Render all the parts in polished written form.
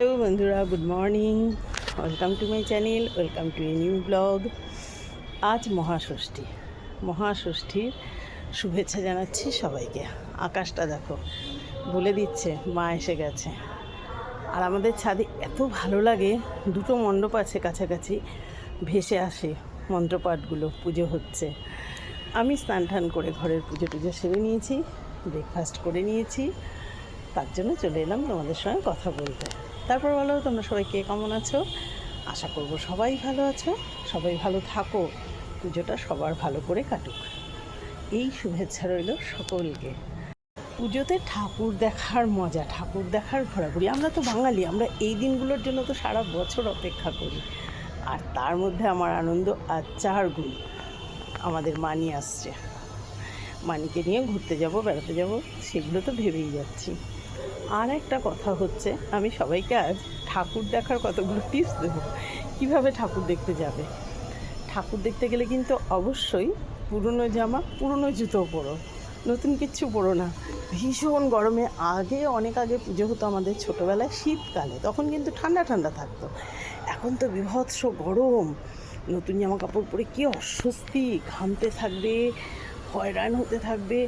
Hello বন্ধুরা, good morning. Welcome to my channel, welcome to a new blog. আজ মহাষষ্ঠীর শুভেচ্ছা জানাচ্ছি সবাইকে। আকাশটা দেখো, বলে দিচ্ছে মা এসে গেছে। আর আমাদের ছাদে এত ভালো লাগে, দুটো মণ্ডপ আছে কাছাকাছি, ভেসে আসে মন্ত্রপাঠগুলো, পুজো হচ্ছে। আমি স্নান টান করে ঘরের পুজো টুজো সেরে নিয়েছি, ব্রেকফাস্ট করে নিয়েছি, তার জন্য চলে এলাম তোমাদের সঙ্গে কথা বলতে। তারপর বলো, তোমরা সবাই কে কেমন আছো? আশা করব সবাই ভালো আছো, সবাই ভালো থাকো, পুজোটা সবার ভালো করে কাটুক, এই শুভেচ্ছা রইল সকলকে। পুজোতে ঠাকুর দেখার মজা, ঠাকুর দেখার ঘোরাঘুরি, আমরা তো বাঙালি, আমরা এই দিনগুলোর জন্য তো সারা বছর অপেক্ষা করি। আর তার মধ্যে আমার আনন্দ আর 4 গুণ। আমাদের মানি আসছে, মানিকে নিয়ে ঘুরতে যাব, বেড়াতে যাব, সেগুলো তো ভেবেই যাচ্ছি। আর একটা কথা হচ্ছে, আমি সবাইকে আজ ঠাকুর দেখার কতগুলো টিপস দেবো, কীভাবে ঠাকুর দেখতে যাবে। ঠাকুর দেখতে গেলে কিন্তু অবশ্যই পুরনো জামা, পুরনো জুতো পরো, নতুন কিচ্ছু পরো না। ভীষণ গরমে, অনেক আগে পুজো হতো আমাদের ছোটোবেলায় শীতকালে, তখন কিন্তু ঠান্ডা ঠান্ডা থাকতো। এখন তো বীভৎস গরম, নতুন জামা কাপড় পরে কী অস্বস্তি, ঘামতে থাকবে, হয়রান হতে থাকবে।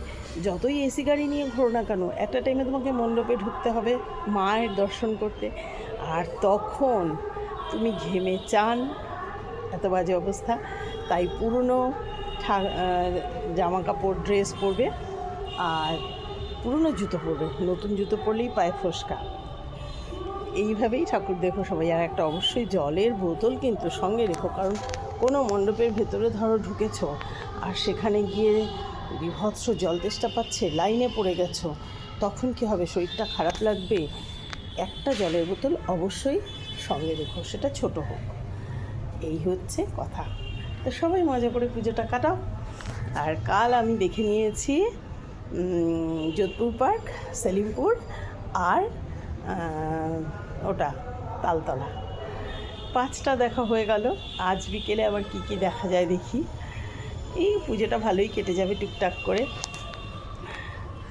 যতই এসি গাড়ি নিয়ে ঘোরো না কেন, একটা টাইমে তোমাকে মণ্ডপে ঢুকতে হবে মায়ের দর্শন করতে, আর তখন তুমি ঘেমে চান, এত বাজে অবস্থা। তাই পুরনো জামা কাপড়, ড্রেস পরবে, আর পুরনো জুতো পরবে, নতুন জুতো পরলেই পায়ে ফোসকা। এইভাবেই ঠাকুর দেখো সবাই। আর একটা অবশ্যই জলের বোতল কিন্তু সঙ্গে রেখো, কারণ কোনো মণ্ডপের ভেতরে ধরো ঢুকেছ আর সেখানে গিয়ে বীভৎস জল তেষ্টা পাচ্ছে, লাইনে পড়ে গেছো, তখন কি হবে? শরীরটা খারাপ লাগবে। একটা জলের বোতল অবশ্যই সঙ্গে রেখো, সেটা ছোট হোক। এই হচ্ছে কথা। তো সবাই মজা করে পুজোটা কাটাও। আর কাল আমি দেখে নিয়েছি যোধপুর পার্ক, সেলিমপুর, আর ওটা তালতলা, 5টা দেখা হয়ে গেল। আজ বিকেলে আবার কি কি দেখা যায় দেখি। এই পুজোটা ভালোই কেটে যাবে টুকটাক করে।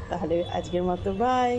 তাহলে আজকের মতো বাই।